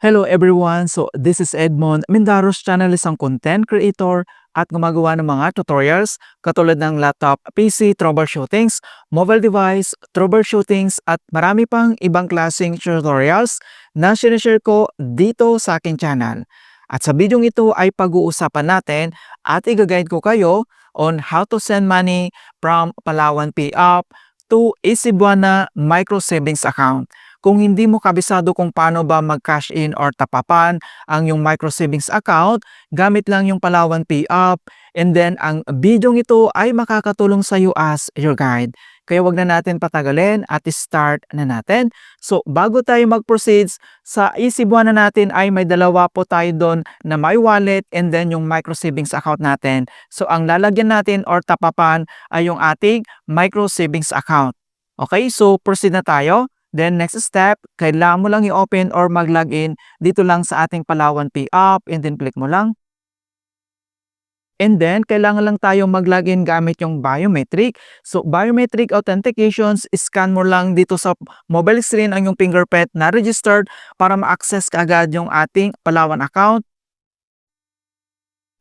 Hello everyone! So this is Edmond. Mindaros channel, isang content creator at gumagawa ng mga tutorials katulad ng laptop, PC, troubleshootings, mobile device, troubleshootings at marami pang ibang klaseng tutorials na sinishare ko dito sa aking channel. At sa video ito ay pag-uusapan natin at i-guide ko kayo on how to send money from Palawan Pay App to Cebuana Micro Savings Account. Kung hindi mo kabisado kung paano ba mag-cash in or tapapan ang yung micro savings account, gamit lang yung Palawan Pay App. And then, ang video ito ay makakatulong sa iyo as your guide. Kaya wag na natin patagalin at start na natin. So, bago tayo mag-proceed, sa Cebuana natin ay may dalawa po tayo doon na my wallet and then yung micro savings account natin. So, ang lalagyan natin or tapapan ay yung ating micro savings account. Okay, so proceed na tayo. Then next step, kailangan mo lang i-open or mag-login dito lang sa ating Palawan Pay App and then click mo lang. And then, kailangan lang tayo mag-login gamit yung biometric. So, biometric authentications, scan mo lang dito sa mobile screen ang yung fingerprint na registered para ma-access ka agad yung ating Palawan account.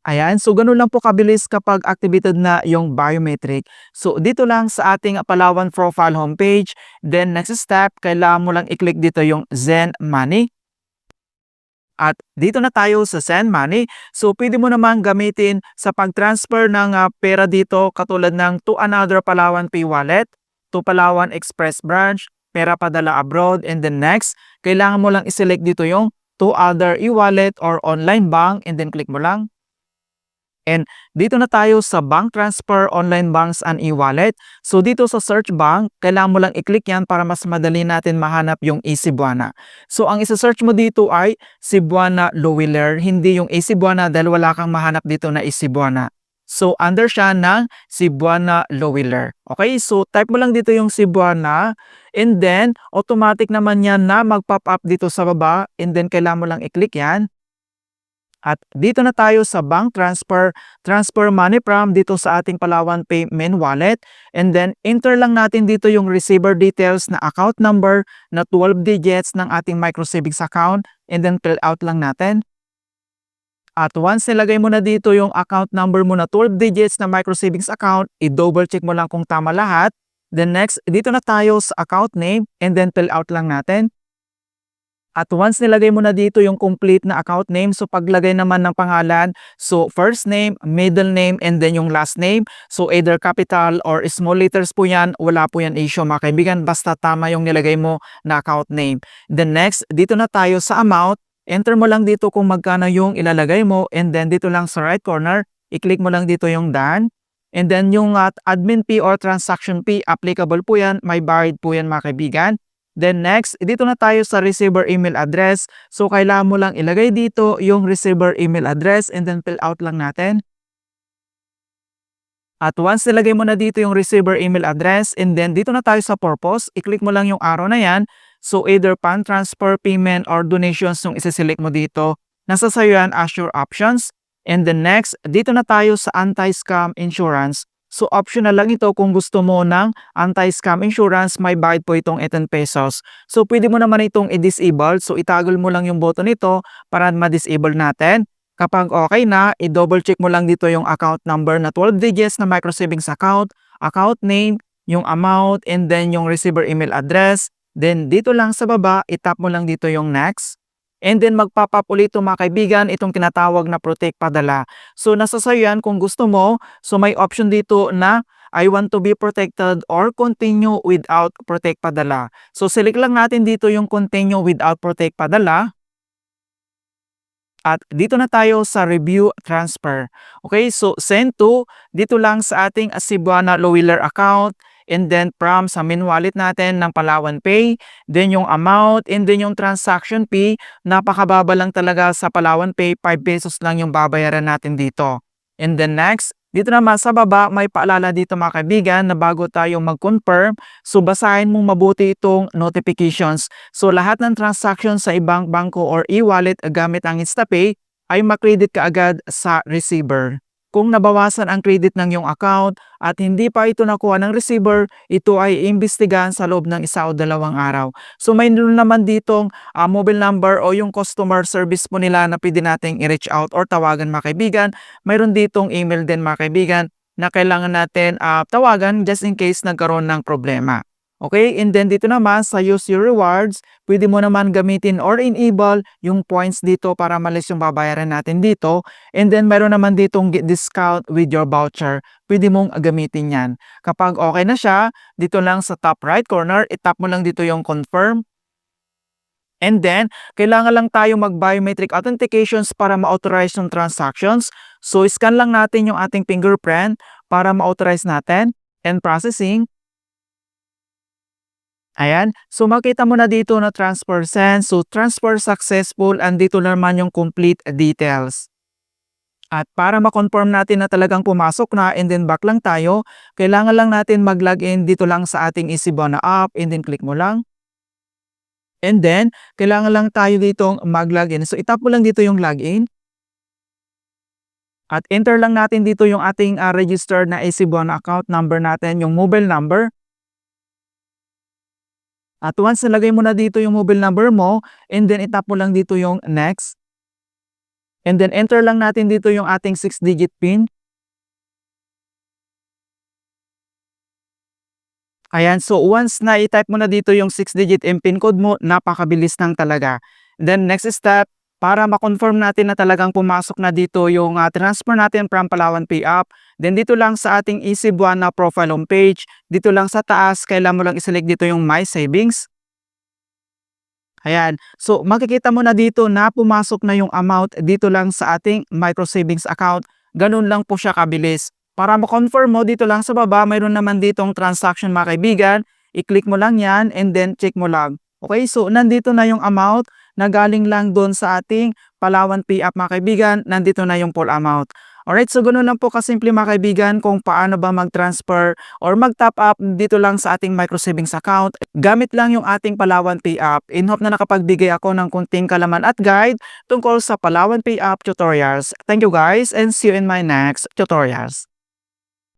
Ayan, so ganun lang po kabilis kapag activated na yung biometric. So dito lang sa ating Palawan profile homepage, then next step, kailangan mo lang i-click dito yung Send Money. At dito na tayo sa Send Money. So pwede mo naman gamitin sa pag-transfer ng pera dito katulad ng to another Palawan Pay wallet, to Palawan Express branch, pera padala abroad, and then next, kailangan mo lang i-select dito yung to other e-wallet or online bank and then click mo lang. And dito na tayo sa bank transfer, online banks and e-wallet. So dito sa search bank, kailangan mo lang i-click yan para mas madali natin mahanap yung Cebuana. So ang isa-search mo dito ay Cebuana Lowiller, hindi yung Cebuana dahil wala kang mahanap dito na Cebuana. So under siya ng Cebuana Lowiller. Okay, so type mo lang dito yung Cebuana and then automatic naman yan na mag-pop up dito sa baba and then kailangan mo lang i-click yan. At dito na tayo sa bank transfer, transfer money from dito sa ating Palawan Pay main wallet. And then enter lang natin dito yung receiver details na account number na 12 digits ng ating micro savings account and then fill out lang natin. At once nilagay mo na dito yung account number mo na 12 digits na micro savings account, i-double check mo lang kung tama lahat. Then next, dito na tayo sa account name and then fill out lang natin. At once nilagay mo na dito yung complete na account name, so paglagay naman ng pangalan, so first name, middle name, and then yung last name. So either capital or small letters po yan, wala po yan issue mga kaibigan, basta tama yung nilagay mo na account name. Then next, dito na tayo sa amount, enter mo lang dito kung magkano yung ilalagay mo, and then dito lang sa right corner, i-click mo lang dito yung done. And then yung admin fee or transaction fee, applicable po yan, may bayad po yan mga kaibigan. Then next, dito na tayo sa receiver email address. So kailangan mo lang ilagay dito yung receiver email address and then fill out lang natin. At once nilagay mo na dito yung receiver email address and then dito na tayo sa purpose, i-click mo lang yung arrow na yan. So either pan transfer, payment, or donations yung isa-select mo dito. Nasa sayo yan as your options. And then next, dito na tayo sa anti-scam insurance. So optional lang ito kung gusto mo ng anti-scam insurance, may bayad po itong 18 pesos. So pwede mo naman itong i-disable. So itagol mo lang yung button nito para ma-disable natin. Kapag okay na, i-double check mo lang dito yung account number na 12 digits na micro savings account, account name, yung amount, and then yung receiver email address. Then dito lang sa baba, itap mo lang dito yung next. And then magpapap ulit ito mga kaibigan, itong tinatawag na protect padala. So nasa sayo yan kung gusto mo. So may option dito na I want to be protected or continue without protect padala. So select lang natin dito yung continue without protect padala. At dito na tayo sa review transfer. Okay, so send to, dito lang sa ating Cebuana Lowiller account. And then from sa main wallet natin ng Palawan Pay, then yung amount, and then yung transaction fee, napakababa lang talaga sa Palawan Pay, 5 pesos lang yung babayaran natin dito. And then next, dito naman sa baba, may paalala dito mga kaibigan na bago tayo mag-confirm, so basahin mong mabuti itong notifications. So lahat ng transactions sa ibang bangko or e-wallet gamit ang InstaPay ay makredit ka agad sa receiver. kung nabawasan ang credit ng iyong account at hindi pa ito nakuha ng receiver, ito ay iimbestigahan sa loob ng 1 o 2 araw. So mayroon naman ditong mobile number o yung customer service po nila na pwede nating i-reach out or tawagan mga kaibigan. Mayroon ditong email din mga kaibigan na kailangan natin tawagan just in case nagkaroon ng problema. Okay, and then dito naman sa use your rewards, pwede mo naman gamitin or enable yung points dito para malis yung babayaran natin dito. And then meron naman ditong get discount with your voucher. Pwede mong gamitin yan. Kapag okay na siya, dito lang sa top right corner, itap mo lang dito yung confirm. And then, kailangan lang tayo mag-biometric authentications para ma-authorize yung transactions. So, scan lang natin yung ating fingerprint para ma-authorize natin. And processing. Ayan. So, makita mo na dito na transfer sent. So, transfer successful. And dito naman yung complete details. At para ma-confirm natin na talagang pumasok na and then back lang tayo, kailangan lang natin mag-login dito lang sa ating EasyBona app and then click mo lang. And then, kailangan lang tayo ditong mag-login. So, itap mo lang dito yung login. At enter lang natin dito yung ating registered na EasyBona account number natin, yung mobile number. At once nalagay mo na dito yung mobile number mo, and then itap mo lang dito yung next. And then enter lang natin dito yung ating 6-digit PIN. Ayan, so once na i-type mo na dito yung 6-digit PIN code mo, napakabilis lang talaga. Then next step, para ma-confirm natin na talagang pumasok na dito yung transfer natin from Palawan Pay App, then dito lang sa ating EasyBona profile homepage, dito lang sa taas, kailangan mo lang i-select dito yung My Savings. Ayan. So, makikita mo na dito na pumasok na yung amount dito lang sa ating micro savings account. Ganun lang po siya kabilis. Para ma-confirm mo, dito lang sa baba, mayroon naman ditong transaction mga kaibigan. I-click mo lang yan and then check mo lang. Okay, so nandito na yung amount na galing lang doon sa ating Palawan Pay App mga kaibigan. Nandito na yung full amount. Alright, so ganoon lang po kasimple mga kaibigan kung paano ba mag-transfer or mag-top up dito lang sa ating micro savings account. Gamit lang yung ating Palawan Pay App. In hope na nakapagbigay ako ng kunting kalaman at guide tungkol sa Palawan Pay App tutorials. Thank you guys and see you in my next tutorials.